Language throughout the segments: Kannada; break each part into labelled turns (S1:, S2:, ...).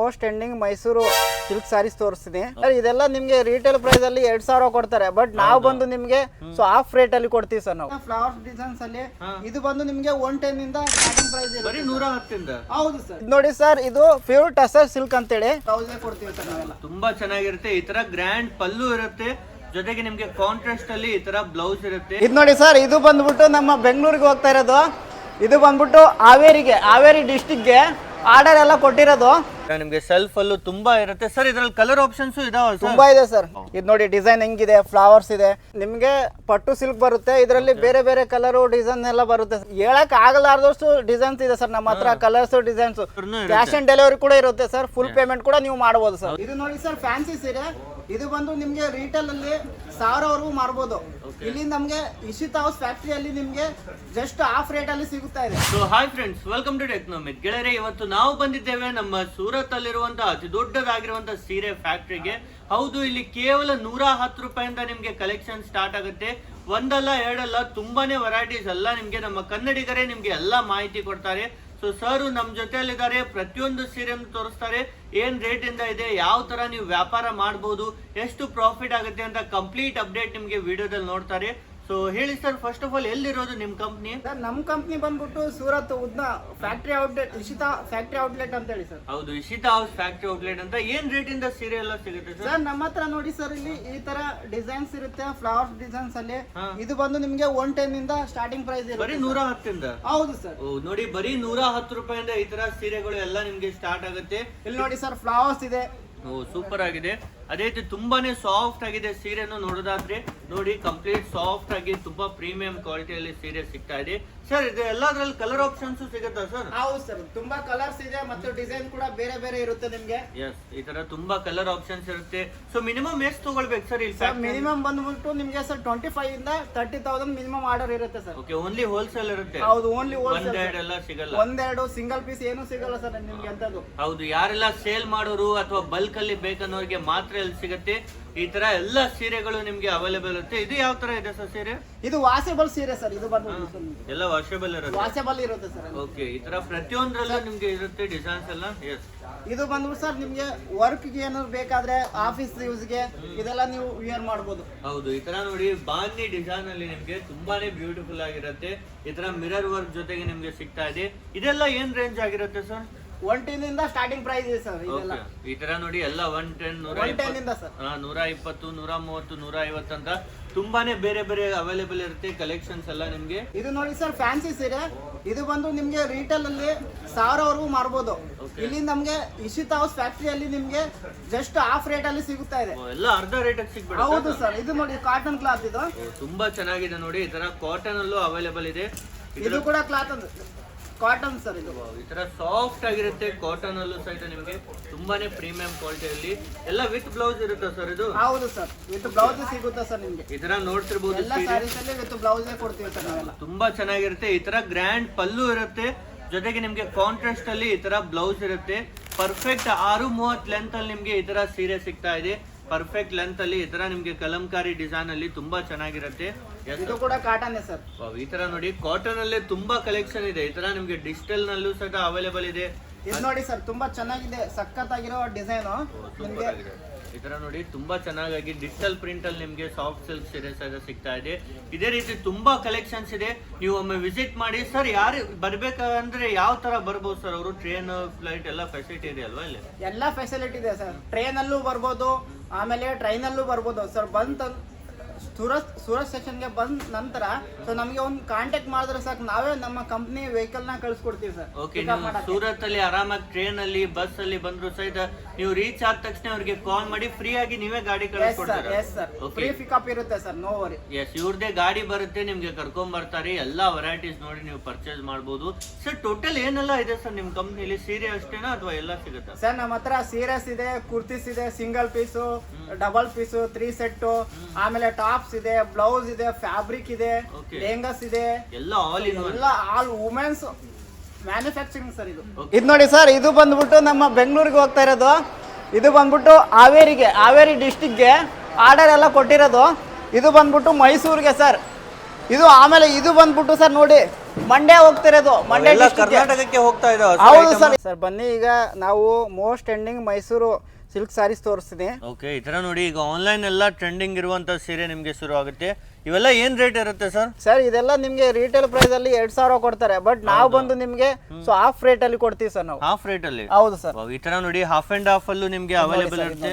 S1: Most ending Mysuru silk sarees ತೋರಿಸ್ತೀನಿ. ಇದೆಲ್ಲ ನಿಮ್ಗೆ ರಿಟೇಲ್ ಪ್ರೈಸ್ ಅಲ್ಲಿ 2000 ಕೊಡ್ತಾರೆ, ಬಟ್ ನಾವು ಬಂದು ನಿಮ್ಗೆ ಸೊ ಹಾಫ್ ರೇಟ್ ಅಲ್ಲಿ ಕೊಡ್ತೀವಿ ಸರ್. ನಾವು ಫ್ಲವರ್ ಡಿಸೈನ್ಸ್ ಅಲ್ಲಿ ಇದು ಬಂದು ನಿಮ್ಗೆ 110 ಇಂದ ಸ್ಟಾರ್ಟಿಂಗ್ ಪ್ರೈಸ್ ಇದೆ,
S2: ಬರೀ 110 ಇಂದ.
S1: ಹೌದು ಸರ್. ನೋಡಿ ಸರ್, ಇದು ಪ್ಯೂರ್ ಟಸರ್ ಸಿಲ್ಕ್ ಅಂತ ಹೇಳಿ 1000 ಕೊಡ್ತೀವಿ ಸರ್ ನಾವೆಲ್ಲ.
S2: ತುಂಬಾ ಚೆನ್ನಾಗಿರುತ್ತೆ. ಈ ತರ ಗ್ರ್ಯಾಂಡ್ ಪಲ್ಲು ಇರುತ್ತೆ, ಜೊತೆಗೆ ನಿಮ್ಗೆ ಕಾಂಟ್ರಾಸ್ಟ್ ಅಲ್ಲಿ ಈ ತರ ಬ್ಲೌಸ್ ಇರುತ್ತೆ.
S1: ಇದು ನೋಡಿ ಸರ್, ಇದು ಬಂದ್ಬಿಟ್ಟು ನಮ್ಮ ಬೆಂಗಳೂರಿಗೆ ಹೋಗ್ತಾ ಇರೋದು. ಇದು ಬಂದ್ಬಿಟ್ಟು ಹಾವೇರಿ ಡಿಸ್ಟಿಕ್ಗೆ ಆರ್ಡರ್ ಎಲ್ಲ ಕೊಟ್ಟಿರೋದು.
S2: ನಿಮ್ಗೆ ಸೆಲ್ಫ್ ಅಲ್ಲೂ ತುಂಬಾ ಇರುತ್ತೆ ಸರ್. ಇದ್ರಲ್ಲಿ ಕಲರ್ ಆಪ್ಷನ್ಸ್ ಇದಾವೆ,
S1: ತುಂಬಾ ಇದೆ ಸರ್. ಇದು ನೋಡಿ ಡಿಸೈನ್ ಹೆಂಗಿದೆ, ಫ್ಲವರ್ಸ್ ಇದೆ. ನಿಮ್ಗೆ ಪಟ್ಟು ಸಿಲ್ಕ್ ಬರುತ್ತೆ, ಇದರಲ್ಲಿ ಬೇರೆ ಬೇರೆ ಕಲರ್ ಡಿಸೈನ್ ಎಲ್ಲ ಬರುತ್ತೆ. ಹೇಳಕ್ ಆಗಲಾರ್ದಷ್ಟು ಡಿಸೈನ್ಸ್ ಇದೆ ಸರ್ ನಮ್ಮ ಹತ್ರ, colours designs. Cash on delivery ಕೂಡ ಇರುತ್ತೆ ಸರ್, ಫುಲ್ ಪೇಮೆಂಟ್ ಕೂಡ ನೀವು ಮಾಡಬಹುದು ಸರ್. ಇದು ನೋಡಿ ಸರ್, ಫ್ಯಾನ್ಸಿ ಸೀರೆ. ಇದು ಬಂದು ನಿಮ್ಗೆ ರಿಟೇಲ್ ಅಲ್ಲಿ 1000 ಮಾರ್ಬೋದು. ಇಲ್ಲಿ ನಮ್ಗೆ ಇಶಿತಾ ಹೌಸ್ ಫ್ಯಾಕ್ಟರಿಯಲ್ಲಿ ನಿಮ್ಗೆ ಜಸ್ಟ್ ಹಾಫ್ ರೇಟ್ ಅಲ್ಲಿ ಸಿಗುತ್ತಾ ಇದೆ.
S2: So hi friends, welcome to Technomic. ಗೆಳೆಯರೆ, ಇವತ್ತು ನಾವು ಬಂದಿದ್ದೇವೆ ನಮ್ಮ ಸೂರತ್ ಅಲ್ಲಿರುವಂತಹ ಅತಿ ದೊಡ್ಡದಾಗಿರುವಂತಹ ಸೀರೆ ಫ್ಯಾಕ್ಟರಿಗೆ. ಹೌದು, ಇಲ್ಲಿ ಕೇವಲ 110 ರೂಪಾಯಿಂದ ನಿಮ್ಗೆ ಕಲೆಕ್ಷನ್ ಸ್ಟಾರ್ಟ್ ಆಗುತ್ತೆ. ಒಂದಲ್ಲ ಎರಡಲ್ಲ, ತುಂಬಾನೇ ವೆರೈಟೀಸ್ ಎಲ್ಲ ನಿಮ್ಗೆ ನಮ್ಮ ಕನ್ನಡಿಗರೇ ನಿಮ್ಗೆ ಎಲ್ಲಾ ಮಾಹಿತಿ ಕೊಡ್ತಾರೆ. ಸೊ ಸರ್ ನಮ್ ಜೊತೆಯಲ್ಲಿದ್ದಾರೆ, ಪ್ರತಿಯೊಂದು ಸೀರೆಯನ್ನು ತೋರಿಸ್ತಾರೆ, ಏನ್ ರೇಟ್ ಇಂದ ಇದೆ, ಯಾವ ತರ ನೀವು ವ್ಯಾಪಾರ ಮಾಡಬಹುದು, ಎಷ್ಟು ಪ್ರಾಫಿಟ್ ಆಗುತ್ತೆ ಅಂತ ಕಂಪ್ಲೀಟ್ ಅಪ್ಡೇಟ್ ನಿಮ್ಗೆ ವಿಡಿಯೋದಲ್ಲಿ ನೋಡ್ತಾರೆ. ಸೊ ಹೇಳಿ ಸರ್, ಫಸ್ಟ್ ಆಫ್ ಆಲ್ ಎಲ್ಲಿರೋದು ನಿಮ್ ಕಂಪ್ನಿ?
S1: ಸರ್ ನಮ್ಮ ಕಂಪ್ನಿ ಬಂದ್ಬಿಟ್ಟು ಸೂರತ್ ಉದ್ನ factory outlet, Ishita factory outlet ಅಂತ ಹೇಳಿ ಸರ್.
S2: ಹೌದು, ಇಶಿತಾ ಹೌಸ್ ಫ್ಯಾಕ್ಟರಿ ಔಟ್ಲೆಟ್ ಅಂತ. ಏನ್ ರೇಟ್ ಇಂದ ಸೀರೆ ಎಲ್ಲ ಸಿಗುತ್ತೆ ಸರ್?
S1: ಸರ್ ನಮ್ಮ ಹತ್ರ ನೋಡಿ ಸರ್, ಇಲ್ಲಿ ಈ ತರ ಡಿಸೈನ್ಸ್ ಇರುತ್ತೆ, ಫ್ಲವರ್ ಡಿಸೈನ್ಸ್ ಅಲ್ಲಿ. ಇದು ಬಂದು ನಿಮ್ಗೆ 110 ಇಂದ ಸ್ಟಾರ್ಟಿಂಗ್ ಪ್ರೈಸ್ ಇದೆ,
S2: ಬರೀ 110 ಇಂದ.
S1: ಹೌದು ಸರ್.
S2: ನೋಡಿ, ಬರೀ 110 ರೂಪಾಯಿಂದ ಈ ತರ ಸೀರೆಗಳು ಎಲ್ಲ ನಿಮ್ಗೆ ಸ್ಟಾರ್ಟ್ ಆಗುತ್ತೆ.
S1: ಇಲ್ಲಿ ನೋಡಿ ಸರ್, ಫ್ಲವರ್ಸ್ ಇದೆ.
S2: ಸೂಪರ್ ಆಗಿದೆ. ಅದೇ ರೀತಿ ತುಂಬಾನೇ ಸಾಫ್ಟ್ ಆಗಿದೆ ಸೀರೆಯನ್ನು ನೋಡೋದಾದ್ರೆ. ನೋಡಿ, ಕಂಪ್ಲೀಟ್ ಸಾಫ್ಟ್ ಆಗಿ ತುಂಬಾ ಪ್ರೀಮಿಯಂ ಕ್ವಾಲಿಟಿಯಲ್ಲಿ ಸೀರೆ ಸಿಗ್ತಾ ಇದೆ ಸರ್. ಇದು ಎಲ್ಲದ್ರಲ್ಲಿ ಕಲರ್ ಆಪ್ಷನ್ಸ್ ಸಿಗುತ್ತಾ ಸರ್?
S1: ಹೌದು ಸರ್, ತುಂಬಾ ಕಲರ್ಸ್ ಇದೆ ಮತ್ತು ಡಿಸೈನ್ ಕೂಡ ಬೇರೆ ಬೇರೆ ಇರುತ್ತೆ ನಿಮ್ಗೆ.
S2: ಎಸ್, ಈ ತರ ತುಂಬಾ ಕಲರ್ ಆಪ್ಷನ್ಸ್ ಇರುತ್ತೆ. ಸೊ ಮಿನಿಮಮ್ ಎಷ್ಟು ತಗೊಳ್ಬೇಕು ಸರ್ ಇಲ್ಲಿ?
S1: ಮಿನಿಮಮ್ ಬಂದ್ಬಿಟ್ಟು ನಿಮ್ಗೆ ಸರ್ 25 ಇಂದ 30,000 ಮಿನಿಮಮ್ ಆರ್ಡರ್ ಇರುತ್ತೆ ಸರ್.
S2: ಓಕೆ, ಓನ್ಲಿ ಹೋಲ್ಸೇಲ್ ಇರುತ್ತೆ?
S1: ಹೌದು, ಓನ್ಲಿ ಹೋಲ್ಸೇಲ್.
S2: ಒಂದೆರಡು ಎಲ್ಲ ಸಿಗಲ್ಲ?
S1: ಒಂದೆರಡು ಸಿಂಗಲ್ ಪೀಸ್ ಏನು ಸಿಗಲ್ಲ ಸರ್ ನಿಮ್ಗೆ ಅಂತದ್ದು.
S2: ಹೌದು, ಯಾರೆಲ್ಲ ಸೇಲ್ ಮಾಡೋರು ಅಥವಾ ಬಲ್ಕ್ ಅಲ್ಲಿ ಬೇಕನ್ನೋರಿಗೆ ಮಾತ್ರ ಇಲ್ಲಿ ಸಿಗುತ್ತೆ. ಈ ತರ ಎಲ್ಲ ಸೀರೆಗಳು ನಿಮ್ಗೆ ಅವೈಲೇಬಲ್ ಇರುತ್ತೆ. ಇದು ಯಾವ ತರ ಇದೆ ಸರ್ ಸೀರೆ?
S1: ಇದು ವಾಷೇಬಲ್ ಸೀರೆ ಸರ್. ಇದು ಬಂದು
S2: ಎಲ್ಲ ವಾಷೇಬಲ್ ಇರುತ್ತೆ?
S1: ವಾಷೇಬಲ್ ಇರುತ್ತೆ ಸರ್.
S2: ಓಕೆ, ಈ ತರ ಪ್ರತಿಯೊಂದ್ರಲ್ಲೂ ನಿಮ್ಗೆ ಇರುತ್ತೆ ಡಿಸೈನ್ಸ್ ಎಲ್ಲ. ಎಸ್,
S1: ಇದು ಬಂದ್ಬಿಟ್ಟು ಸರ್ ನಿಮ್ಗೆ ವರ್ಕ್ ಗೆ ಏನಾದ್ರು ಬೇಕಾದ್ರೆ ಆಫೀಸ್ ಯೂಸ್ ಗೆ ಇದೆಲ್ಲ ನೀವು ವಿಯರ್ ಮಾಡಬಹುದು.
S2: ಹೌದು, ಈ ತರ ನೋಡಿ, ಬಾಂದಿ ಡಿಸೈನ್ ಅಲ್ಲಿ ನಿಮ್ಗೆ ತುಂಬಾನೇ ಬ್ಯೂಟಿಫುಲ್ ಆಗಿರುತ್ತೆ. ಈ ತರ ಮಿರರ್ ವರ್ಕ್ ಜೊತೆಗೆ ನಿಮ್ಗೆ ಸಿಗ್ತಾ ಇದೆ. ಇದೆಲ್ಲ ಏನ್ ರೇಂಜ್ ಆಗಿರುತ್ತೆ ಸರ್?
S1: 110 ಇಂದ ಸ್ಟಾರ್ಟಿಂಗ್ ಪ್ರೈಸ್ ಇದೆ ಸರ್. ಇದೆಲ್ಲ
S2: ಈ ತರ ನೋಡಿ, ಎಲ್ಲ 110,
S1: 110 ಇಂದ ಸರ್
S2: 120, 130, 150 ಅಂತ ತುಂಬಾನೇ ಬೇರೆ ಬೇರೆ ಅವೈಲೇಬಲ್ ಇರುತ್ತೆ ಕಲೆಕ್ಷನ್ಸ್ ಎಲ್ಲ ನಿಮ್ಗೆ.
S1: ಇದು ನೋಡಿ ಸರ್, ಫ್ಯಾನ್ಸಿ ಸೀರೆ. ಇದು ಬಂದು ನಿಮ್ಗೆ ರಿಟೇಲ್ ಅಲ್ಲಿ 1000 ಮಾರ್ಬೋದು. ಇಲ್ಲಿ ನಮ್ಗೆ ಇಶಿತಾ ಹೌಸ್ ಫ್ಯಾಕ್ಟರಿಯಲ್ಲಿ ನಿಮ್ಗೆ ಜಸ್ಟ್ ಹಾಫ್ ರೇಟ್ ಅಲ್ಲಿ ಸಿಗುತ್ತಾ ಇದೆ.
S2: ಎಲ್ಲ ಅರ್ಧ ರೇಟ್ ಸಿಗ್ಬಿಡುತ್ತೆ?
S1: ಹೌದು ಸರ್. ಇದು ನೋಡಿ, ಕಾಟನ್ ಕ್ಲಾತ್. ಇದು
S2: ತುಂಬಾ ಚೆನ್ನಾಗಿದೆ ನೋಡಿ. ಈ ತರ ಕಾಟನ್ ಅಲ್ಲೂ ಅವೈಲೇಬಲ್ ಇದೆ.
S1: ಇದು ಕೂಡ ಕ್ಲಾತ್ ಕಾಟನ್ ಸರ್. ಇದು
S2: ಈ ತರ ಸಾಫ್ಟ್ ಆಗಿರುತ್ತೆ, ಕಾಟನ್ ಅಲ್ಲೂ ಸಹಿತ ನಿಮಗೆ ತುಂಬಾನೇ ಪ್ರೀಮಿಯಂ ಕ್ವಾಲಿಟಿಯಲ್ಲಿ. ಎಲ್ಲ ವಿತ್ ಬ್ಲೌಸ್ ಇರುತ್ತೆ ಸರ್ ಇದು?
S1: ಹೌದು ಸರ್, ವಿತ್ ಬ್ಲೌಸ್ ಸಿಗುತ್ತೆ ಸರ್ ನಿಮ್ಗೆ.
S2: ಈ ತರ ನೋಡ್ತಿರ್ಬೋದು,
S1: ಎಲ್ಲ ಸ್ಯಾರೀಸ್ ಅಲ್ಲಿ ವಿತ್ ಬ್ಲೌಸ್ ಕೊಡ್ತೀವಿ ಸರ್ ನಾವೆಲ್ಲ.
S2: ತುಂಬಾ ಚೆನ್ನಾಗಿರುತ್ತೆ. ಈ ತರ ಗ್ರ್ಯಾಂಡ್ ಪಲ್ಲು ಇರುತ್ತೆ, ಜೊತೆಗೆ ನಿಮ್ಗೆ ಕಾಂಟ್ರಾಸ್ಟ್ ಅಲ್ಲಿ ಈ ತರ ಬ್ಲೌಸ್ ಇರುತ್ತೆ. ಪರ್ಫೆಕ್ಟ್ 6:30 ಲೆಂತ್ ಅಲ್ಲಿ ನಿಮ್ಗೆ ಈ ತರ ಸೀರೆ ಸಿಗ್ತಾ ಇದೆ. ಪರ್ಫೆಕ್ಟ್ ಲೆಂತ್ ಅಲ್ಲಿ ಈ ತರ ನಿಮ್ಗೆ ಕಲಂಕಾರಿ ಡಿಸೈನ್ ಅಲ್ಲಿ ತುಂಬಾ ಚೆನ್ನಾಗಿರುತ್ತೆ.
S1: ಇದು ಕೂಡ ಕಾಟನ್ ಸರ್.
S2: ಈ ತರ ನೋಡಿ, ಕಾಟನ್ ಅಲ್ಲೇ ತುಂಬಾ ಕಲೆಕ್ಷನ್ ಇದೆ. ಈ ತರ ನಿಮ್ಗೆ ಡಿಜಿಟಲ್ ನಲ್ಲೂ ಸಹಿತ ಅವೈಲೇಬಲ್ ಇದೆ.
S1: ಇದು ನೋಡಿ ಸರ್, ತುಂಬಾ ಚೆನ್ನಾಗಿದೆ, ಸಖತ್ತಾಗಿರೋ ಡಿಸೈನ್ ನಿಮ್ಗೆ.
S2: ಈ ತರ ನೋಡಿ, ತುಂಬಾ ಚೆನ್ನಾಗಿ ಡಿಜಿಟಲ್ ಪ್ರಿಂಟ್ ಅಲ್ಲಿ ನಿಮ್ಗೆ ಸಾಫ್ಟ್ ಸಿಲ್ಕ್ ಸೀರೆ ಸಹಿತ ಸಿಗ್ತಾ ಇದೆ. ಇದೇ ರೀತಿ ತುಂಬಾ ಕಲೆಕ್ಷನ್ಸ್ ಇದೆ, ನೀವು ಒಮ್ಮೆ ವಿಸಿಟ್ ಮಾಡಿ. ಸರ್, ಯಾರು ಬರ್ಬೇಕಂದ್ರೆ ಯಾವ ತರ ಬರ್ಬೋದು ಸರ್? ಅವರು ಟ್ರೈನ್, ಫ್ಲೈಟ್ ಎಲ್ಲ ಫೆಸಿಲಿಟಿ ಇದೆ ಅಲ್ವಾ ಇಲ್ಲಿ?
S1: ಎಲ್ಲ ಫೆಸಿಲಿಟಿ ಇದೆ ಸರ್. ಟ್ರೈನ್ ಅಲ್ಲೂ ಬರ್ಬೋದು, ಆಮೇಲೆ ಟ್ರೈನ್ ಅಲ್ಲೂ ಬರ್ಬೋದು ಸರ್. ಸೂರತ್ ಸ್ಟೇಷನ್ಗೆ ಬಂದ ನಂತರ ಸೊ ನಮಗೆ ಒಂದು ಕಾಂಟ್ಯಾಕ್ಟ್ ಮಾಡಿದ್ರೆ ಸಾಕು, ನಾವೇ ನಮ್ಮ ಕಂಪ್ನಿ ವೆಹಿಕಲ್ ನ ಕಳ್ಸಿಕೊಡ್ತೀವಿ ಸರ್.
S2: ಓಕೆ, ಸೂರತ್ ಅಲ್ಲಿ ಆರಾಮಾಗಿ ಟ್ರೈನ್ ಅಲ್ಲಿ, ಬಸ್ ಅಲ್ಲಿ ಬಂದ್ರು ಸಹಿತ ನೀವು ರೀಚ್ ಆದ ತಕ್ಷಣ ಅವ್ರಿಗೆ ಕಾಲ್ ಮಾಡಿ ಫ್ರೀ ಆಗಿ ನೀವೇ ಗಾಡಿ ಕಳಿಸ್ಕೊಡ್ತೀರಾ?
S1: ಎಸ್ ಸರ್, ಫ್ರೀ ಪಿಕಪ್ ಇರುತ್ತೆ ಸರ್, ನೋ ವರಿ.
S2: ಎಸ್, ಇವ್ರದೇ ಗಾಡಿ ಬರುತ್ತೆ, ನಿಮ್ಗೆ ಕರ್ಕೊಂಡ್ ಬರ್ತಾರೆ. ಎಲ್ಲಾ ವೆರೈಟೀಸ್ ನೋಡಿ ನೀವು ಪರ್ಚೇಸ್ ಮಾಡಬಹುದು. ಸರ್, ಟೋಟಲ್ ಏನೆಲ್ಲ ಇದೆ ಸರ್ ನಿಮ್ ಕಂಪ್ನಿಲಿ? ಸೀರೆ ಅಷ್ಟೇನಾ ಅಥವಾ ಎಲ್ಲ ಸಿಗುತ್ತಾ
S1: ಸರ್? ನಮ್ಮ ಹತ್ರ ಸೀರೆಸ್ ಇದೆ, ಕುರ್ತೀಸ್ ಇದೆ, single piece, double piece, 3 set, ಆಮೇಲೆ ಟಾಪ್ಸ್ ಇದೆ, ಬ್ಲೌಸ್ ಇದೆ, ಫ್ಯಾಬ್ರಿಕ್ ಇದೆ, ಲೆಹಂಗಾಸ್ ಇದೆ,
S2: ಎಲ್ಲ
S1: ಆಲ್ ವುಮೆನ್ಸ್ ಮ್ಯಾನುಫ್ಯಾಕ್ಚರಿಂಗ್ ಸರ್. ಇದು ನೋಡಿ ಸರ್, ಇದು ಬಂದ್ಬಿಟ್ಟು ನಮ್ಮ ಬೆಂಗಳೂರಿಗೆ ಹೋಗ್ತಾ ಇರೋದು. ಇದು ಬಂದ್ಬಿಟ್ಟು ಹಾವೇರಿ ಡಿಸ್ಟಿಕ್ಗೆ ಆರ್ಡರ್ ಎಲ್ಲ ಕೊಟ್ಟಿರೋದು. ಇದು ಬಂದ್ಬಿಟ್ಟು ಮೈಸೂರಿಗೆ ಸರ್. ಇದು ಆಮೇಲೆ ಇದು ಬಂದ್ಬಿಟ್ಟು ಸರ್ ನೋಡಿ, ಮಂಡ್ಯ ಹೋಗ್ತಿರೋದು, ಮಂಡ್ಯ
S2: ಎಲ್ಲ
S1: district ಗೆ.
S2: ಕರ್ನಾಟಕಕ್ಕೆ ಹೋಗ್ತಾ ಇದಾವೆ
S1: ಹೌದು ಸರ್. ಸರ್ ಬನ್ನಿ, ಈಗ ನಾವು most trending Mysuru silk sarees ತೋರಿಸ್ತೀನಿ.
S2: ಓಕೆ, ಈ ತರ ನೋಡಿ, ಈಗ ಆನ್ಲೈನ್ ಎಲ್ಲ ಟ್ರೆಂಡಿಂಗ್ ಇರುವಂತ ಸೀರೆ ನಿಮ್ಗೆ ಶುರು ಆಗುತ್ತೆ. ಇವೆಲ್ಲ ಏನ್ ರೇಟ್ ಇರುತ್ತೆ ಸರ್?
S1: ಸರ್ ಇದೆಲ್ಲ ನಿಮ್ಗೆ ರಿಟೇಲ್ ಪ್ರೈಸ್ ಅಲ್ಲಿ 2000 ಕೊಡ್ತಾರೆ, ಬಟ್ ನಾವು ಬಂದು ನಿಮ್ಗೆ ಸೊ ಹಾಫ್ ರೇಟ್ ಅಲ್ಲಿ ಕೊಡ್ತೀವಿ ಸರ್ ನಾವು.
S2: ಹಾಫ್ ರೇಟ್ ಅಲ್ಲಿ?
S1: ಹೌದು ಸರ್.
S2: ಈ ತರ ನೋಡಿ, ಹಾಫ್ ಅಂಡ್ ಹಾಫ್ ಅಲ್ಲೂ ನಿಮ್ಗೆ ಅವೈಲೇಬಲ್ ಇರುತ್ತೆ.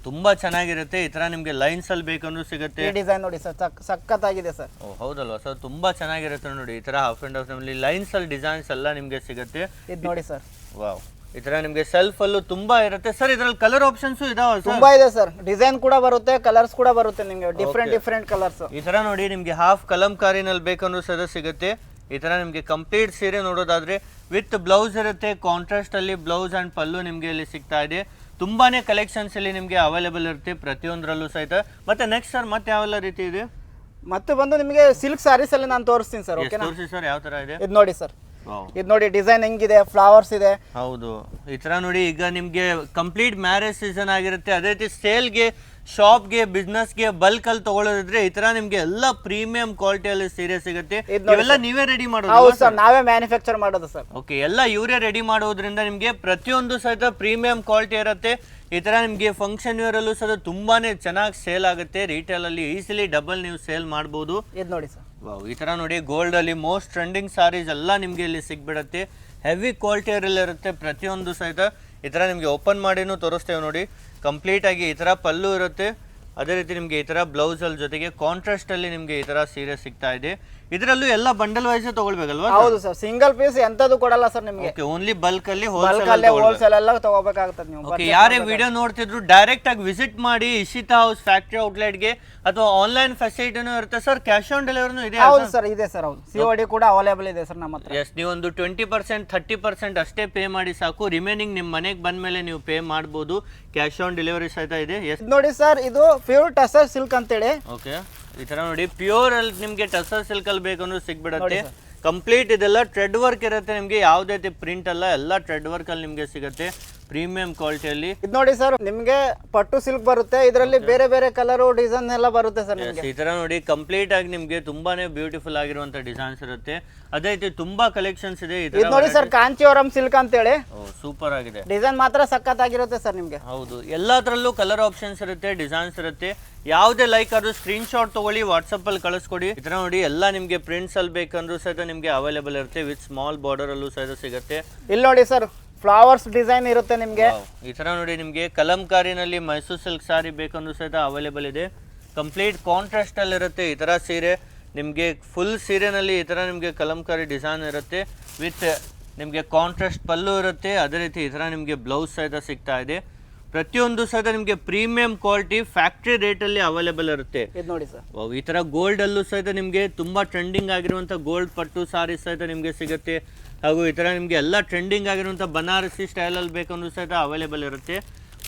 S2: ತುಂಬಾ ಚೆನ್ನಾಗಿರುತ್ತೆ. ಈ ತರ ನಿಮ್ಗೆ ಲೈನ್ಸ್ ಅಲ್ಲಿ ಬೇಕಂದ್ರೂ ಸಿಗುತ್ತೆ.
S1: ಈ ಡಿಸೈನ್ ನೋಡಿ ಸರ್, ಸಖತ್ತಾಗಿದೆ ಸರ್.
S2: ಹೌದಲ್ವಾ ಸರ್? ತುಂಬಾ ಚೆನ್ನಾಗಿರುತ್ತೆ ನೋಡಿ. ಈ ತರ ಹಾಫ್ ಅಂಡ್ ಹಾಫ್ ನಲ್ಲಿ ಲೈನ್ಸ್ ಅಲ್ಲಿ ಡಿಸೈನ್ಸ್ ಎಲ್ಲ ನಿಮ್ಗೆ ಸಿಗುತ್ತೆ.
S1: ಇದು ನೋಡಿ ಸರ್,
S2: ವಾವ್. ಈ ತರ ನಿಮ್ಗೆ ಸೆಲ್ಫ್ ಅಲ್ಲೂ ತುಂಬಾ ಇರುತ್ತೆ ಸರ್. ಇದ್ರಲ್ಲಿ ಕಲರ್ ಆಪ್ಷನ್ಸ್ ಇದಾವ ಸರ್?
S1: ತುಂಬಾ ಇದೆ ಸರ್. ಡಿಸೈನ್ ಕೂಡ ಬರುತ್ತೆ, ಕಲರ್ಸ್ ಕೂಡ ಬರುತ್ತೆ ನಿಮ್ಗೆ, ಡಿಫ್ರೆಂಟ್ ಕಲರ್ಸ್.
S2: ಈ ತರ ನೋಡಿ, ನಿಮ್ಗೆ ಹಾಫ್ ಕಲಂಕಾರಿನಲ್ಲಿ ಬೇಕಂದ್ರೂ ಸಹ ಸಿಗುತ್ತೆ. ಈ ತರ ನಿಮ್ಗೆ ಕಂಪ್ಲೀಟ್ ಸೀರೆ ನೋಡೋದಾದ್ರೆ ವಿತ್ ಬ್ಲೌಸ್ ಇರುತ್ತೆ. ಕಾಂಟ್ರಾಸ್ಟ್ ಅಲ್ಲಿ ಬ್ಲೌಸ್ ಅಂಡ್ ಪಲ್ಲು ನಿಮ್ಗೆ ಇಲ್ಲಿ ಸಿಗ್ತಾ ಇದೆ. ತುಂಬಾನೇ ಕಲೆಕ್ಷನ್ಸ್ ಇಲ್ಲಿ ನಿಮ್ಗೆ ಅವೈಲೇಬಲ್ ಇರುತ್ತೆ ಪ್ರತಿಯೊಂದರಲ್ಲೂ ಸಹಿತ. ಮತ್ತೆ ನೆಕ್ಸ್ಟ್ ಸರ್, ಮತ್ತೆ ಯಾವೆಲ್ಲ ರೀತಿ ಇದೆ?
S1: ಮತ್ತೆ ಬಂದು ನಿಮಗೆ ಸಿಲ್ಕ್ ಸಾರೀಸ್ ಅಲ್ಲಿ ನಾನು ತೋರಿಸ್ತೀನಿ ಸರ್. ಓಕೆನಾ?
S2: ತೋರಿಸಿ ಸರ್, ಯಾವ ತರ ಇದೆ?
S1: ಇದು ನೋಡಿ ಸರ್, ಇದು ನೋಡಿ ಡಿಸೈನ್ ಹೆಂಗಿದೆ, ಫ್ಲವರ್ಸ್ ಇದೆ.
S2: ಹೌದು, ಈ ತರ ನೋಡಿ. ಈಗ ನಿಮ್ಗೆ ಕಂಪ್ಲೀಟ್ ಮ್ಯಾರೇಜ್ ಸೀಸನ್ ಆಗಿರುತ್ತೆ. ಅದೇ ರೀತಿ ಸೇಲ್ಗೆ, ಶಾಪ್ಗೆ, ಬಿಸ್ನೆಸ್ಗೆ ಬಲ್ಕ್ ಅಲ್ಲಿ ತಗೊಳ್ಳೋದಿದ್ರೆ ಈ ತರ ನಿಮ್ಗೆ ಎಲ್ಲ ಪ್ರೀಮಿಯಂ ಕ್ವಾಲಿಟಿಯಲ್ಲಿ ಸೀರೆ ಸಿಗುತ್ತೆ. ಇವೆಲ್ಲ ನೀವೇ ರೆಡಿ ಮಾಡೋದು?
S1: ಹೌದು ಸರ್, ನಾವೇ ಮ್ಯಾನುಫ್ಯಾಕ್ಚರ್ ಮಾಡೋದು ಸರ್.
S2: ಓಕೆ, ಎಲ್ಲ ಇವರೇ ರೆಡಿ ಮಾಡೋದ್ರಿಂದ ನಿಮ್ಗೆ ಪ್ರತಿಯೊಂದು ಸಹಿತ ಪ್ರೀಮಿಯಂ ಕ್ವಾಲಿಟಿ ಇರುತ್ತೆ. ಈ ತರ ನಿಮ್ಗೆ ಫಂಕ್ಷನ್ ವೇರ್ ಅಲ್ಲೂ ಸಹ ತುಂಬಾನೇ ಚೆನ್ನಾಗಿ ಸೇಲ್ ಆಗುತ್ತೆ. ರಿಟೇಲ್ ಅಲ್ಲಿ ಈಸಿಲಿ ಡಬಲ್ ನೀವು ಸೇಲ್ ಮಾಡಬಹುದು.
S1: ಇದು ನೋಡಿ ಸರ್,
S2: ಈ ತರ ನೋಡಿ, ಗೋಲ್ಡ್ ಅಲ್ಲಿ ಮೋಸ್ಟ್ ಟ್ರೆಂಡಿಂಗ್ ಸಾರೀಸ್ ಎಲ್ಲ ನಿಮ್ಗೆ ಇಲ್ಲಿ ಸಿಗ್ಬಿಡತ್ತೆ. ಹೆವಿ ಕ್ವಾಲಿಟಿಯಲ್ಲಿ ಇರುತ್ತೆ ಪ್ರತಿಯೊಂದು ಸಹಿತ. ಈ ತರ ನಿಮ್ಗೆ ಓಪನ್ ಮಾಡಿನೂ ತೋರಿಸ್ತೇವೆ ನೋಡಿ. ಕಂಪ್ಲೀಟ್ ಆಗಿ ಈ ತರ ಪಲ್ಲು ಇರುತ್ತೆ. ಅದೇ ರೀತಿ ನಿಮ್ಗೆ ಈ ತರ ಬ್ಲೌಸ್ ಅಲ್ಲಿ ಜೊತೆಗೆ ಕಾಂಟ್ರಾಸ್ಟ್ ಅಲ್ಲಿ ನಿಮ್ಗೆ ಈ ತರ ಸೀರೆ ಸಿಗ್ತಾ ಇದೆ. ಇದರಲ್ಲೂ ಎಲ್ಲ ಬಂಡಲ್ ವೈಸ್ ತಗೊಳ್ಬೇಕಲ್ವಾ?
S1: ಹೌದು ಸರ್, ಸಿಂಗಲ್ ಪೀಸ್ ಎಂತದ್ದು ಕೊಡಲ್ಲ ಸರ್ ನಿಮ್ಗೆ.
S2: ಓಕೆ, ಓನ್ಲಿ ಬಲ್ಕ್ ಅಲ್ಲಿ
S1: ಹೋಲ್ಸೇಲ್ ಎಲ್ಲ ತಗೋಬೇಕಾಗುತ್ತೆ ನೀವು.
S2: ಓಕೆ, ಯಾರೇ ವಿಡಿಯೋ ನೋಡ್ತಿದ್ರು ಡೈರೆಕ್ಟ್ ಆಗಿ ವಿಸಿಟ್ ಮಾಡಿ ಇಶಿತಾ ಹೌಸ್ ಫ್ಯಾಕ್ಟರಿ ಔಟ್ಲೆಟ್ ಗೆ, ಅಥವಾ ಆನ್ಲೈನ್ ಫೆಸಿಲಿಟಿನೂ ಇರುತ್ತೆ ಸರ್. ಕ್ಯಾಶ್ ಆನ್ ಡೆಲಿವರಿನೂ ಇದೆ?
S1: ಹೌದು ಸರ್, ಇದೆ ಸರ್. ಹೌದು, COD ಕೂಡ ಅವೈಲೇಬಲ್ ಇದೆ ಸರ್ ನಮ್ಮ ಹತ್ರ.
S2: ಎಸ್, ನೀವೊಂದು 20% 30% ಅಷ್ಟೇ ಪೇ ಮಾಡಿ ಸಾಕು. ರಿಮೈನಿಂಗ್ ನಿಮ್ಮ ಮನೆಗೆ ಬಂದ್ಮೇಲೆ ನೀವು ಪೇ ಮಾಡಬಹುದು. ಕ್ಯಾಶ್ ಆನ್ ಡೆಲಿವರಿ ಸಹಿತ ಇದೆ. ಎಸ್
S1: ನೋಡಿ ಸರ್, ಇದು ಪ್ಯೂರ್ ಟಸರ್ ಸಿಲ್ಕ್ ಅಂತೇಳಿ.
S2: ಓಕೆ, ಈ ತರ ನೋಡಿ, ಪ್ಯೂರ್ ಅಲ್ಲಿ ನಿಮ್ಗೆ ಟಸರ್ ಸಿಲ್ಕ್ ಅಲ್ಲಿ ಬೇಕಂದ್ರೂ ಸಿಗ್ಬಿಡತ್ತೆ. ಕಂಪ್ಲೀಟ್ ಇದೆಲ್ಲ ಥ್ರೆಡ್ ವರ್ಕ್ ಇರುತ್ತೆ ನಿಮ್ಗೆ. ಯಾವುದೇ ಪ್ರಿಂಟ್ ಅಲ್ಲ, ಎಲ್ಲ ಥ್ರೆಡ್ ವರ್ಕ್ ಅಲ್ಲಿ ನಿಮ್ಗೆ ಸಿಗುತ್ತೆ ಪ್ರೀಮಿಯಂ ಕ್ವಾಲಿಟಿಯಲ್ಲಿ.
S1: ಇದು ನೋಡಿ ಸರ್, ನಿಮ್ಗೆ ಪಟ್ಟು ಸಿಲ್ಕ್ ಬರುತ್ತೆ. ಇದರಲ್ಲಿ ಬೇರೆ ಬೇರೆ ಕಲರ್ ಡಿಸೈನ್ ಎಲ್ಲ ಬರುತ್ತೆ ಸರ್ ನಿಮ್ಗೆ.
S2: ಈ ತರ ನೋಡಿ, ಕಂಪ್ಲೀಟ್ ಆಗಿ ನಿಮ್ಗೆ ತುಂಬಾನೇ ಬ್ಯೂಟಿಫುಲ್ ಆಗಿರುವಂತ ಡಿಸೈನ್ಸ್ ಇರುತ್ತೆ. ಅದೇ ರೀತಿ ತುಂಬಾ ಕಲೆಕ್ಷನ್ಸ್ ಇದೆ.
S1: ಇದು ನೋಡಿ ಸರ್, ಕಾಂಚೀವರಂ ಸಿಲ್ಕ್ ಅಂತೇಳಿ.
S2: ಸೂಪರ್ ಆಗಿದೆ.
S1: ಡಿಸೈನ್ ಮಾತ್ರ ಸಖತ್ತಾಗಿರುತ್ತೆ ಸರ್ ನಿಮ್ಗೆ.
S2: ಹೌದು, ಎಲ್ಲದರಲ್ಲೂ ಕಲರ್ ಆಪ್ಷನ್ಸ್ ಇರುತ್ತೆ, ಡಿಸೈನ್ಸ್ ಇರುತ್ತೆ. ಯಾವುದೇ ಲೈಕ್ ಅದು ಸ್ಕ್ರೀನ್ ಶಾಟ್ ತಗೊಳ್ಳಿ, ವಾಟ್ಸಪ್ ಅಲ್ಲಿ ಕಳಿಸ್ಕೊಡಿ. ಈ ತರ ನೋಡಿ, ಎಲ್ಲ ನಿಮ್ಗೆ ಪ್ರಿಂಟ್ಸ್ ಅಲ್ಲಿ ಬೇಕಂದ್ರೂ ಸಹಿತ ನಿಮ್ಗೆ ಅವೈಲೇಬಲ್ ಇರುತ್ತೆ. ವಿತ್ ಸ್ಮಾಲ್ ಬಾರ್ಡರ್ ಅಲ್ಲೂ ಸಹಿತ ಸಿಗುತ್ತೆ.
S1: ಇಲ್ಲಿ ನೋಡಿ ಸರ್, ಫ್ಲವರ್ಸ್ ಡಿಸೈನ್ ಇರುತ್ತೆ ನಿಮ್ಗೆ.
S2: ಈ ತರ ನೋಡಿ, ನಿಮ್ಗೆ ಕಲಂಕಾರಿನಲ್ಲಿ ಮೈಸೂರು ಸಿಲ್ಕ್ ಸಾರಿ ಬೇಕಂದ್ರೂ ಸಹಿತ ಅವೈಲೇಬಲ್ ಇದೆ. ಕಂಪ್ಲೀಟ್ ಕಾಂಟ್ರಾಸ್ಟ್ ಅಲ್ಲಿ ಇರುತ್ತೆ ಈ ತರ ಸೀರೆ ನಿಮ್ಗೆ. ಫುಲ್ ಸೀರೆನಲ್ಲಿ ಈ ತರ ನಿಮ್ಗೆ ಕಲಂಕಾರಿ ಡಿಸೈನ್ ಇರುತ್ತೆ. ವಿತ್ ನಿಮ್ಗೆ ಕಾಂಟ್ರಾಸ್ಟ್ ಪಲ್ಲು ಇರುತ್ತೆ. ಅದೇ ರೀತಿ ಈ ತರ ನಿಮ್ಗೆ ಬ್ಲೌಸ್ ಸಹಿತ ಸಿಗ್ತಾ ಇದೆ. ಪ್ರತಿಯೊಂದು ಸಹಿತ ನಿಮ್ಗೆ ಪ್ರೀಮಿಯಂ ಕ್ವಾಲಿಟಿ ಫ್ಯಾಕ್ಟ್ರಿ ರೇಟ್ ಅಲ್ಲಿ ಅವೈಲೇಬಲ್ ಇರುತ್ತೆ.
S1: ಇದು ನೋಡಿ ಸರ್,
S2: ಈ ತರ ಗೋಲ್ಡ್ ಅಲ್ಲೂ ಸಹಿತ ನಿಮ್ಗೆ ತುಂಬಾ ಟ್ರೆಂಡಿಂಗ್ ಆಗಿರುವಂತ ಗೋಲ್ಡ್ ಪಟ್ಟು ಸಾರಿ ಸಹಿತ ನಿಮ್ಗೆ ಸಿಗುತ್ತೆ. ಹಾಗೂ ಈ ತರ ನಿಮ್ಗೆ ಎಲ್ಲ ಟ್ರೆಂಡಿಂಗ್ ಆಗಿರುವಂತ ಬನಾರಸಿ ಸ್ಟೈಲ್ ಅಲ್ಲಿ ಬೇಕಂದ್ರೂ ಸಹಿತ ಅವೈಲೇಬಲ್ ಇರುತ್ತೆ.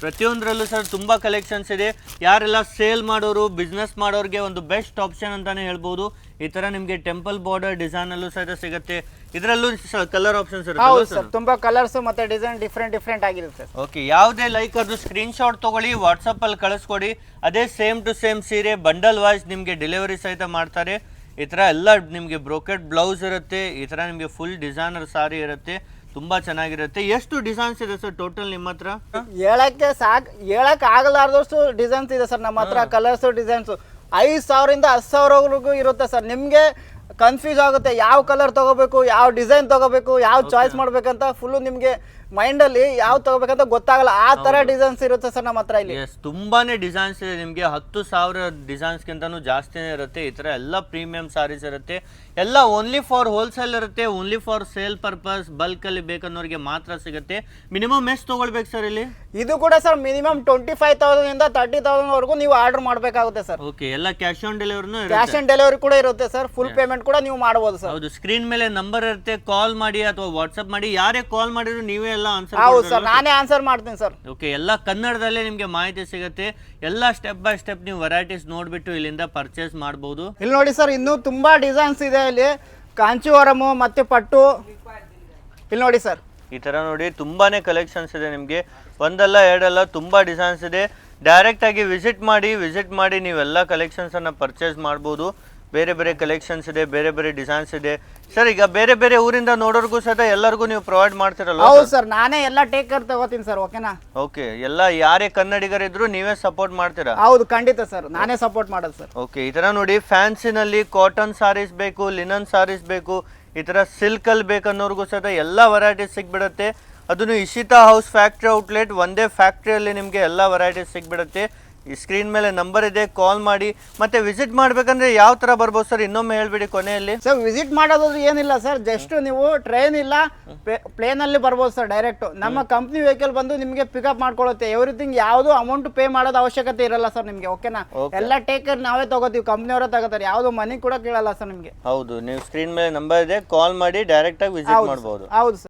S2: ಪ್ರತಿಯೊಂದರಲ್ಲೂ ಸರ್ ತುಂಬಾ ಕಲೆಕ್ಷನ್ಸ್ ಇದೆ. ಯಾರೆಲ್ಲ ಸೇಲ್ ಮಾಡೋರು, ಬಿಸ್ನೆಸ್ ಮಾಡೋರಿಗೆ ಒಂದು ಬೆಸ್ಟ್ ಆಪ್ಷನ್ ಅಂತಾನೆ ಹೇಳ್ಬೋದು. ಈ ತರ ನಿಮ್ಗೆ ಟೆಂಪಲ್ ಬಾರ್ಡರ್ ಡಿಸೈನ್ ಅಲ್ಲೂ ಸಹಿತ ಸಿಗುತ್ತೆ. ಇದರಲ್ಲೂ ಕಲರ್ ಆಪ್ಷನ್ಸ್ ಇರುತ್ತೆ.
S1: ತುಂಬಾ ಕಲರ್ಸ್ ಮತ್ತೆ ಡಿಸೈನ್ ಡಿಫ್ರೆಂಟ್ ಆಗಿರುತ್ತೆ.
S2: ಓಕೆ, ಯಾವುದೇ ಲೈಕ್ ಅದು ಸ್ಕ್ರೀನ್ ಶಾಟ್ ತಗೊಳ್ಳಿ, ವಾಟ್ಸಪ್ ಅಲ್ಲಿ ಕಳಿಸ್ಕೊಡಿ. ಅದೇ ಸೇಮ್ ಟು ಸೇಮ್ ಸೀರೆ ಬಂಡಲ್ ವೈಸ್ ನಿಮ್ಗೆ ಡೆಲಿವರಿ ಸಹಿತ ಮಾಡ್ತಾರೆ. ಈ ತರ ಎಲ್ಲ ನಿಮ್ಗೆ ಬ್ರೋಕೆಟ್ ಬ್ಲೌಸ್ ಇರುತ್ತೆ. ಈ ತರ ನಿಮ್ಗೆ ಫುಲ್ ಡಿಸೈನರ್ ಸಾರಿ ಇರುತ್ತೆ. ತುಂಬಾ ಚೆನ್ನಾಗಿರುತ್ತೆ. ಎಷ್ಟು ಡಿಸೈನ್ಸ್ ಇದೆ ಸರ್ ಟೋಟಲ್ ನಿಮ್ಮ ಹತ್ರ?
S1: ಹೇಳಕ್ ಆಗಲಾರ್ದಷ್ಟು ಡಿಸೈನ್ಸ್ ಇದೆ ಸರ್ ನಮ್ಮ ಹತ್ರ. ಕಲರ್ಸ್ ಡಿಸೈನ್ಸ್ 5,000 ಇಂದ 10,000 ಇರುತ್ತೆ ಸರ್. ನಿಮ್ಗೆ ಕನ್ಫ್ಯೂಸ್ ಆಗುತ್ತೆ ಯಾವ ಕಲರ್ ತಗೋಬೇಕು, ಯಾವ ಡಿಸೈನ್ ತಗೋಬೇಕು, ಯಾವ ಚಾಯ್ಸ್ ಮಾಡ್ಬೇಕಂತ ಫುಲ್ ನಿಮ್ಗೆ ಮೈಂಡ್ ಅಲ್ಲಿ ಯಾವ ತಗೋಬೇಕಂತ ಗೊತ್ತಾಗಲ್ಲ. ಆ ತರ ಡಿಸೈನ್ಸ್ ಇರುತ್ತೆ ಸರ್ ನಮ್ಮ ಹತ್ರ ಇಲ್ಲಿ.
S2: ತುಂಬಾನೇ ಡಿಸೈನ್ಸ್ ಇದೆ ನಿಮ್ಗೆ. 10,000 ಡಿಸೈನ್ಸ್ ಗಿಂತನೂ ಜಾಸ್ತಿನೇ ಇರುತ್ತೆ. ಈ ತರ ಎಲ್ಲ ಪ್ರೀಮಿಯಂ ಸಾರೀಸ್ ಇರುತ್ತೆ. ಎಲ್ಲ ಓನ್ಲಿ ಫಾರ್ ಹೋಲ್ಸೇಲ್ ಇರುತ್ತೆ. Only for sale purpose bulk ಅಲ್ಲಿ ಬೇಕನ್ನೋರಿಗೆ ಮಾತ್ರ ಸಿಗುತ್ತೆ. ಮಿನಿಮಮ್ ಎಷ್ಟು ತಗೊಳ್ಬೇಕು ಸರ್ ಇಲ್ಲಿ?
S1: ಇದು ಕೂಡ ಸರ್ ಮಿನಿಮಮ್ 25,000 ಇಂದ 30,000 ವರೆಗೂ ನೀವು ಆರ್ಡರ್ ಮಾಡಬೇಕಾಗುತ್ತೆ ಸರ್.
S2: ಓಕೆ, ಎಲ್ಲ ಕ್ಯಾಶ್ ಆನ್ ಡೆಲಿವರಿನೂ
S1: ಕ್ಯಾಶ್ ಆನ್ ಡೆಲಿವರಿ ಕೂಡ ಇರುತ್ತೆ ಸರ್. ಫುಲ್ ಪೇಮೆಂಟ್ ಕೂಡ ನೀವು ಮಾಡಬಹುದು ಸರ್.
S2: ಹೌದು, ಸ್ಕ್ರೀನ್ ಮೇಲೆ ನಂಬರ್ ಇರುತ್ತೆ. ಕಾಲ್ ಮಾಡಿ ಅಥವಾ ವಾಟ್ಸ್ಆಪ್ ಮಾಡಿ. ಯಾರೇ ಕಾಲ್ ಮಾಡಿದ್ರು ನೀವೇ ಎಲ್ಲ ಆನ್ಸರ್.
S1: ಹೌದು ಸರ್, ನಾನೇ ಆನ್ಸರ್ ಮಾಡ್ತೀನಿ ಸರ್.
S2: ಓಕೆ, ಎಲ್ಲ ಕನ್ನಡದಲ್ಲೇ ನಿಮ್ಗೆ ಮಾಹಿತಿ ಸಿಗುತ್ತೆ. ಎಲ್ಲ ಸ್ಟೆಪ್ ಬೈ ಸ್ಟೆಪ್ ನೀವು ವೆರೈಟೀಸ್ ನೋಡ್ಬಿಟ್ಟು ಇಲ್ಲಿಂದ ಪರ್ಚೇಸ್ ಮಾಡಬಹುದು.
S1: ಇಲ್ಲಿ ನೋಡಿ ಸರ್, ಇನ್ನೂ ತುಂಬಾ ಡಿಸೈನ್ಸ್ ಇದೆ ಇಲ್ಲಿ. ಕಾಂಚೀವರಮು ಮತ್ತೆ ಪಟ್ಟು. ಇಲ್ಲಿ ನೋಡಿ ಸರ್,
S2: ಈ ತರ ನೋಡಿ ತುಂಬಾನೇ ಕಲೆಕ್ಷನ್ಸ್ ಇದೆ ನಿಮ್ಗೆ. ಒಂದಲ್ಲ ಎರಡಲ್ಲ ತುಂಬಾ ಡಿಸೈನ್ಸ್ ಇದೆ. ಡೈರೆಕ್ಟ್ ಆಗಿ ವಿಸಿಟ್ ಮಾಡಿ ನೀವೆಲ್ಲ ಕಲೆಕ್ಷನ್ಸ್ ಅನ್ನ ಪರ್ಚೇಸ್ ಮಾಡಬಹುದು. ಬೇರೆ ಬೇರೆ ಕಲೆಕ್ಷನ್ಸ್ ಇದೆ, ಬೇರೆ ಬೇರೆ ಡಿಸೈನ್ಸ್ ಇದೆ. ಸರ್ ಈಗ ಬೇರೆ ಬೇರೆ ಊರಿಂದ ನೋಡೋರ್ಗೂ ಸಹ ಎಲ್ಲರಿಗೂ ನೀವು ಪ್ರೊವೈಡ್ ಮಾಡ್ತಿರಲ್ಲ?
S1: ಹೌದು ಸರ್, ನಾನೇ ಎಲ್ಲ ಟೇಕ್ ಕೇರ್ ತಗೋತೀನಿ ಸರ್. ಓಕೆನಾ?
S2: ಓಕೆ, ಎಲ್ಲ ಯಾರೇ ಕನ್ನಡಿಗರಿದ್ರು ನೀವೇ ಸಪೋರ್ಟ್ ಮಾಡ್ತೀರಾ?
S1: ಹೌದು, ಖಂಡಿತ ಸರ್, ನಾನೇ ಸಪೋರ್ಟ್ ಮಾಡೋದು ಸರ್.
S2: ಓಕೆ, ಈ ತರ ನೋಡಿ ಫ್ಯಾನ್ಸಿನಲ್ಲಿ ಕಾಟನ್ ಸಾರೀಸ್ ಬೇಕು, ಲಿನನ್ ಸಾರೀಸ್ ಬೇಕು, ಈ ತರ ಸಿಲ್ಕ್ ಅಲ್ಲಿ ಬೇಕನ್ನೋರ್ಗೂ ಸಹ ಎಲ್ಲ ವೆರೈಟೀಸ್ ಸಿಗ್ಬಿಡುತ್ತೆ. ಅದನ್ನು ಇಶಿತಾ ಹೌಸ್ ಫ್ಯಾಕ್ಟ್ರಿ ಔಟ್ಲೆಟ್, ಒಂದೇ ಫ್ಯಾಕ್ಟ್ರಿಯಲ್ಲಿ ನಿಮಗೆ ಎಲ್ಲ ವೆರೈಟೀಸ್ ಸಿಗ್ಬಿಡುತ್ತೆ. ಈ ಸ್ಕ್ರೀನ್ ಮೇಲೆ ನಂಬರ್ ಇದೆ, ಕಾಲ್ ಮಾಡಿ. ಮತ್ತೆ ವಿಸಿಟ್ ಮಾಡ್ಬೇಕಂದ್ರೆ ಯಾವ ತರ ಬರ್ಬೋದು ಸರ್, ಇನ್ನೊಮ್ಮೆ ಹೇಳ್ಬಿಡಿ ಕೊನೆಯಲ್ಲಿ.
S1: ಸರ್ ವಿಸಿಟ್ ಮಾಡೋದು ಏನಿಲ್ಲ ಸರ್, ಜಸ್ಟ್ ನೀವು ಟ್ರೈನ್ ಇಲ್ಲ ಪ್ಲೇನ್ ಅಲ್ಲಿ ಬರ್ಬೋದು ಸರ್. ಡೈರೆಕ್ಟ್ ನಮ್ಮ ಕಂಪ್ನಿ ವೆಹಿಕಲ್ ಬಂದು ನಿಮಗೆ ಪಿಕಪ್ ಮಾಡ್ಕೊಳ್ಳುತ್ತೆ. ಎವ್ರಿಥಿಂಗ್ ಯಾವುದು ಅಮೌಂಟ್ ಪೇ ಮಾಡೋದು ಅವಶ್ಯಕತೆ ಇರಲ್ಲ ಸರ್ ನಿಮಗೆ. ಓಕೆನಾ? ಎಲ್ಲ ಟೇಕ್ ಕೇರ್ ನಾವೇ ತಗೋತೀವಿ, ಕಂಪ್ನಿಯವರೇ ತಗೋತಾರೆ, ಯಾವುದು ಮನಿ ಕೂಡ ಕೇಳಲ್ಲ ಸರ್ ನಿಮಗೆ.
S2: ಹೌದು, ನೀವು ಸ್ಕ್ರೀನ್ ಮೇಲೆ ನಂಬರ್ ಇದೆ, ಕಾಲ್ ಮಾಡಿ ಡೈರೆಕ್ಟ್ ಆಗಿ ವಿಸಿಟ್ ಮಾಡಬಹುದು.
S1: ಹೌದು ಸರ್.